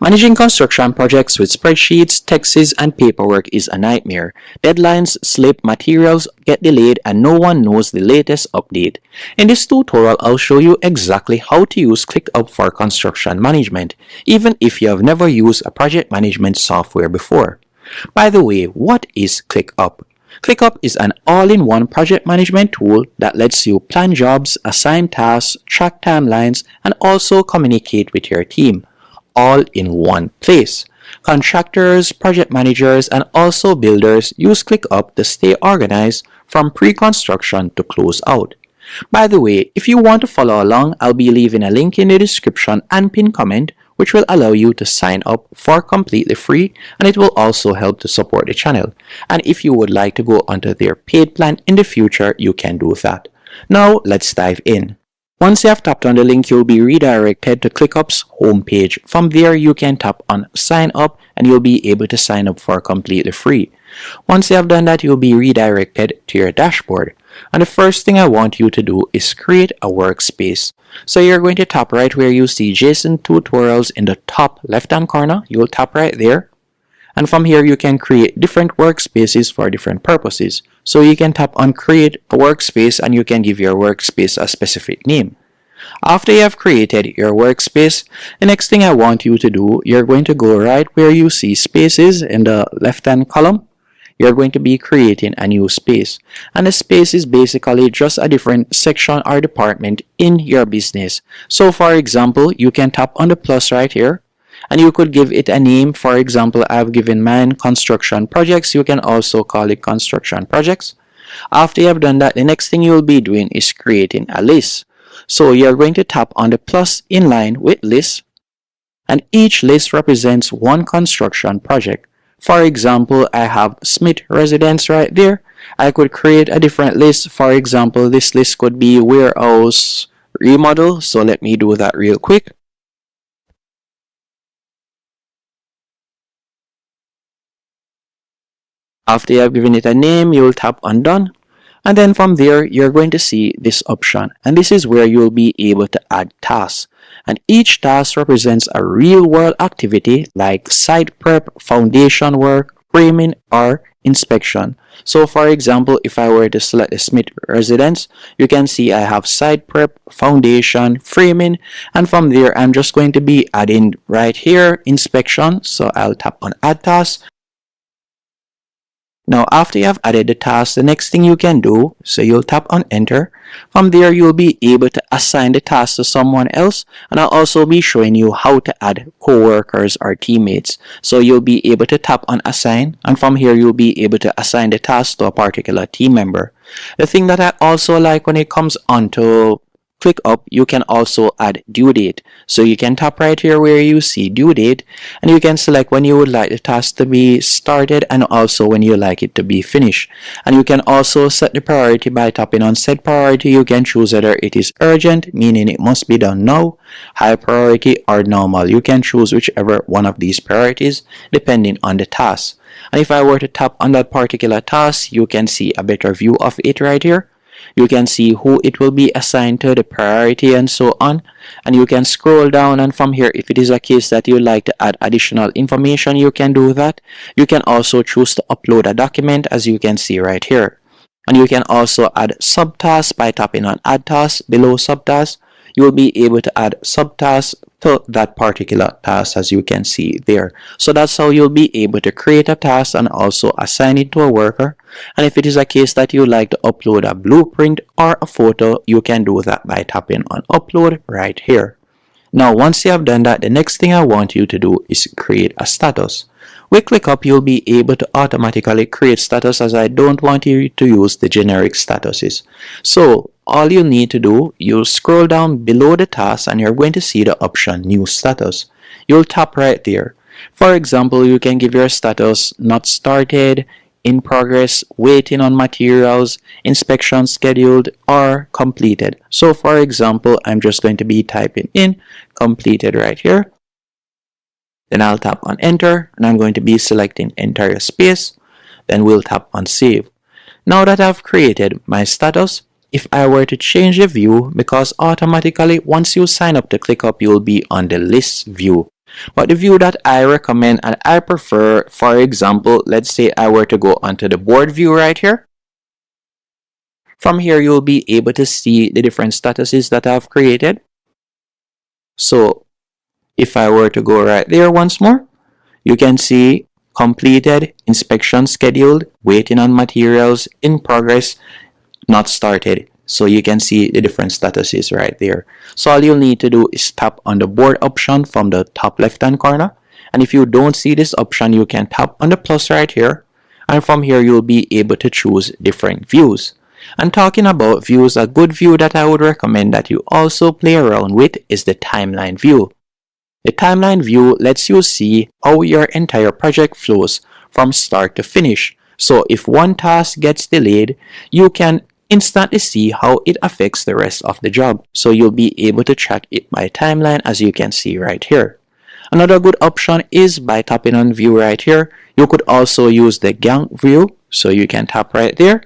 Managing construction projects with spreadsheets, texts, and paperwork is a nightmare. Deadlines slip, materials get delayed, and no one knows the latest update. In this tutorial, I'll show you exactly how to use ClickUp for construction management, even if you have never used a project management software before. By the way, what is ClickUp? ClickUp is an all-in-one project management tool that lets you plan jobs, assign tasks, track timelines, and also communicate with your team, all in one place. Contractors, project managers, and also builders use ClickUp to stay organized from pre-construction to close out. By the way, if you want to follow along, I'll be leaving a link in the description and pinned comment which will allow you to sign up for completely free, and it will also help to support the channel. And if you would like to go onto their paid plan in the future, you can do that. Now let's dive in. Once you have tapped on the link, you'll be redirected to ClickUp's homepage. From there, you can tap on Sign Up and you'll be able to sign up for completely free. Once you have done that, you'll be redirected to your dashboard. And the first thing I want you to do is create a workspace. So you're going to tap right where you see JSON tutorials in the top left-hand corner. You'll tap right there. And from here, you can create different workspaces for different purposes. So you can tap on create a workspace and you can give your workspace a specific name. After you have created your workspace, the next thing I want you to do, you're going to go right where you see spaces in the left-hand column. You're going to be creating a new space. And the space is basically just a different section or department in your business. So for example, you can tap on the plus right here. And you could give it a name. For example, I've given mine construction projects. You can also call it construction projects. After you have done that, the next thing you'll be doing is creating a list. So you're going to tap on the plus in line with list. And each list represents one construction project. For example, I have Smith Residence right there. I could create a different list. For example, this list could be warehouse remodel. So let me do that real quick. After you have given it a name, you'll tap on done. And then from there, you're going to see this option. And this is where you'll be able to add tasks. And each task represents a real-world activity like site prep, foundation work, framing, or inspection. So for example, if I were to select the Smith Residence, you can see I have site prep, foundation, framing, and from there, I'm just going to be adding right here, inspection. So I'll tap on add task. Now, after you have added the task, the next thing you can do, so you'll tap on enter. From there, you'll be able to assign the task to someone else. And I'll also be showing you how to add co-workers or teammates. So you'll be able to tap on assign. And from here, you'll be able to assign the task to a particular team member. The thing that I also like when it comes onto ClickUp, you can also add due date. So you can tap right here where you see due date and you can select when you would like the task to be started and also when you like it to be finished. And you can also set the priority by tapping on set priority. You can choose whether it is urgent, meaning it must be done now, high priority, or normal. You can choose whichever one of these priorities depending on the task. And if I were to tap on that particular task, you can see a better view of it right here. You can see who it will be assigned to, the priority, and so on. And you can scroll down, and from here, if it is a case that you like to add additional information, you can do that. You can also choose to upload a document, as you can see right here. And you can also add subtasks by tapping on add task below subtasks. You will be able to add subtasks to that particular task, as you can see there. So that's how you'll be able to create a task and also assign it to a worker. And if it is a case that you like to upload a blueprint or a photo, you can do that by tapping on upload right here. Now, once you have done that, the next thing I want you to do is create a status. With ClickUp, you'll be able to automatically create status, as I don't want you to use the generic statuses. So all you need to do, you'll scroll down below the task and you're going to see the option new status. You'll tap right there. For example, you can give your status not started, in progress, waiting on materials, inspection scheduled, or completed. So for example, I'm just going to be typing in completed right here. Then I'll tap on enter and I'm going to be selecting entire space. Then we'll tap on save. Now that I've created my status, if I were to change the view, because automatically once you sign up to ClickUp, you'll be on the list view. But the view that I recommend and I prefer, for example, let's say I were to go onto the board view right here. From here, you'll be able to see the different statuses that I've created. So if I were to go right there once more, you can see completed, inspection scheduled, waiting on materials, in progress, not started. So you can see the different statuses right there. So all you'll need to do is tap on the board option from the top left hand corner. And if you don't see this option, you can tap on the plus right here. And from here, you'll be able to choose different views. And talking about views, a good view that I would recommend that you also play around with is the timeline view. The timeline view lets you see how your entire project flows from start to finish. So if one task gets delayed, you can instantly see how it affects the rest of the job. So you'll be able to track it by timeline, as you can see right here. Another good option is by tapping on view right here. You could also use the Gantt view. So you can tap right there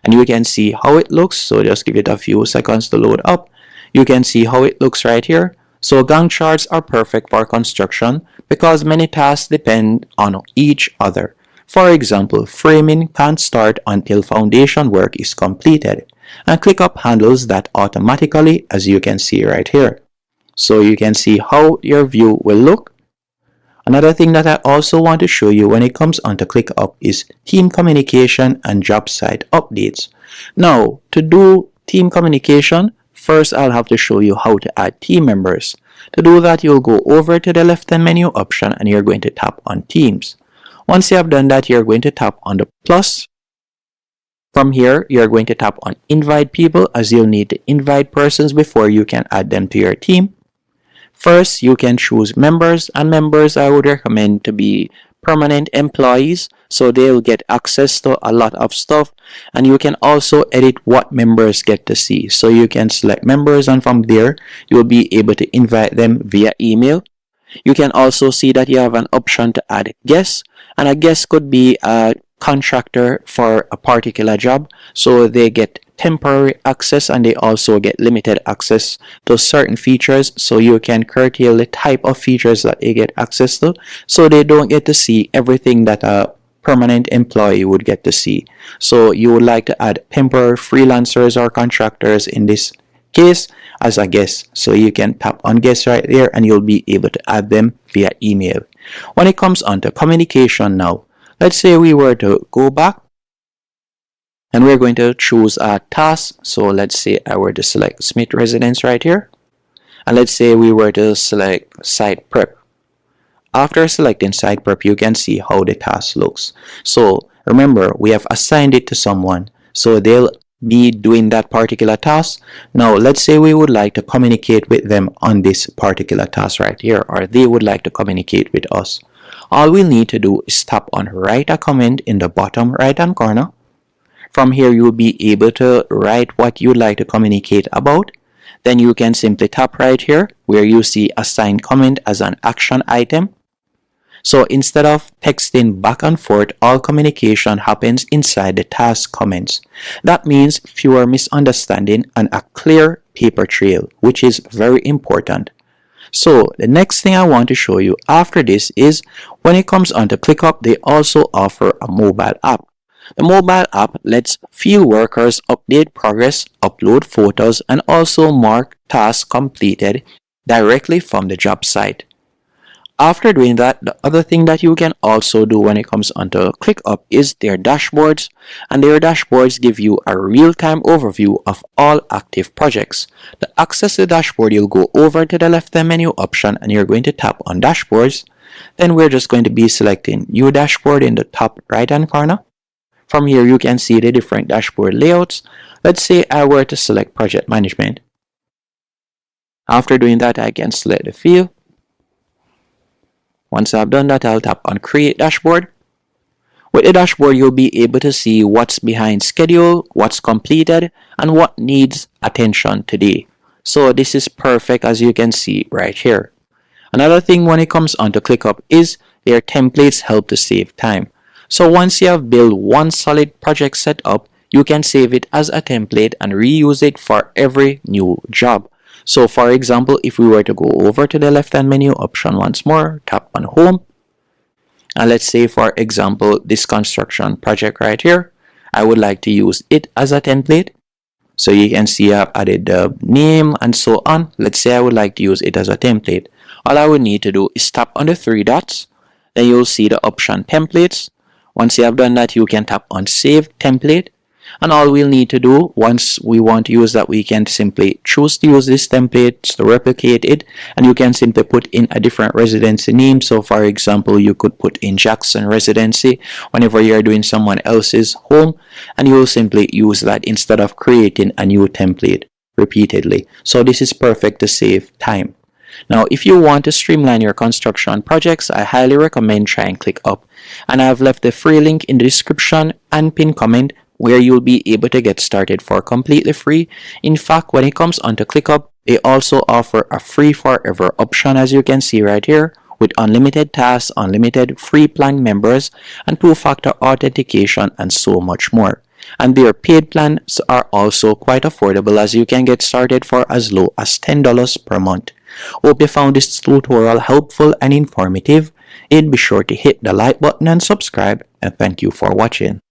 and you can see how it looks. So just give it a few seconds to load up. You can see how it looks right here. So Gantt charts are perfect for construction because many tasks depend on each other. For example, framing can't start until foundation work is completed, and ClickUp handles that automatically, as you can see right here. So you can see how your view will look. Another thing that I also want to show you when it comes onto ClickUp is team communication and job site updates. Now, to do team communication, first I'll have to show you how to add team members. To do that, you'll go over to the left-hand menu option and you're going to tap on Teams. Once you have done that, you're going to tap on the plus. From here, you're going to tap on Invite People, as you'll need to invite persons before you can add them to your team. First, you can choose members, and members I would recommend to be permanent employees, so they'll get access to a lot of stuff, and you can also edit what members get to see. So you can select members, and from there you'll be able to invite them via email. You can also see that you have an option to add guests, and a guest could be a contractor for a particular job, so they get temporary access and they also get limited access to certain features. So you can curtail the type of features that they get access to, so they don't get to see everything that a permanent employee would get to see. So you would like to add temporary freelancers or contractors in this case as a guest. So you can tap on guest right there and you'll be able to add them via email. When it comes onto communication now, let's say we were to go back and we're going to choose a task. So let's say I were to select Smith Residence right here. And let's say we were to select site prep. After selecting site prep, you can see how the task looks. So remember, we have assigned it to someone, so they'll be doing that particular task. Now let's say we would like to communicate with them on this particular task right here, or they would like to communicate with us. All we'll need to do is tap on write a comment in the bottom right hand corner. From here, you'll be able to write what you'd like to communicate about. Then you can simply tap right here where you see assign comment as an action item. So instead of texting back and forth, all communication happens inside the task comments. That means fewer misunderstanding and a clear paper trail, which is very important. So the next thing I want to show you after this is when it comes onto ClickUp, they also offer a mobile app. The mobile app lets field workers update progress, upload photos, and also mark tasks completed directly from the job site. After doing that, the other thing that you can also do when it comes onto ClickUp is their dashboards, and their dashboards give you a real-time overview of all active projects. To access the dashboard, you'll go over to the left-hand menu option and you're going to tap on dashboards. Then we're just going to be selecting new dashboard in the top right-hand corner. From here, you can see the different dashboard layouts. Let's say I were to select project management. After doing that, I can select the field. Once I've done that, I'll tap on create dashboard. With the dashboard, you'll be able to see what's behind schedule, what's completed, and what needs attention today. So this is perfect, as you can see right here. Another thing when it comes onto ClickUp is their templates help to save time. So once you have built one solid project setup, you can save it as a template and reuse it for every new job. So for example, if we were to go over to the left hand menu option once more, tap on home, and let's say for example this construction project right here, I would like to use it as a template. So you can see I've added the name and so on. Let's say I would like to use it as a template. All I would need to do is tap on the three dots. Then you'll see the option templates. Once you have done that, you can tap on save template. And all we'll need to do once we want to use that, we can simply choose to use this template to replicate it, and you can simply put in a different residency name. So for example, you could put in Jackson residency whenever you're doing someone else's home, and you'll simply use that instead of creating a new template repeatedly. So this is perfect to save time. Now, if you want to streamline your construction projects, I highly recommend trying ClickUp, and I've left the free link in the description and pinned comment where you'll be able to get started for completely free. In fact, when it comes onto ClickUp, they also offer a free forever option, as you can see right here, with unlimited tasks, unlimited free plan members, and two-factor authentication, and so much more. And their paid plans are also quite affordable, as you can get started for as low as $10 per month. Hope you found this tutorial helpful and informative. And be sure to hit the like button and subscribe, and thank you for watching.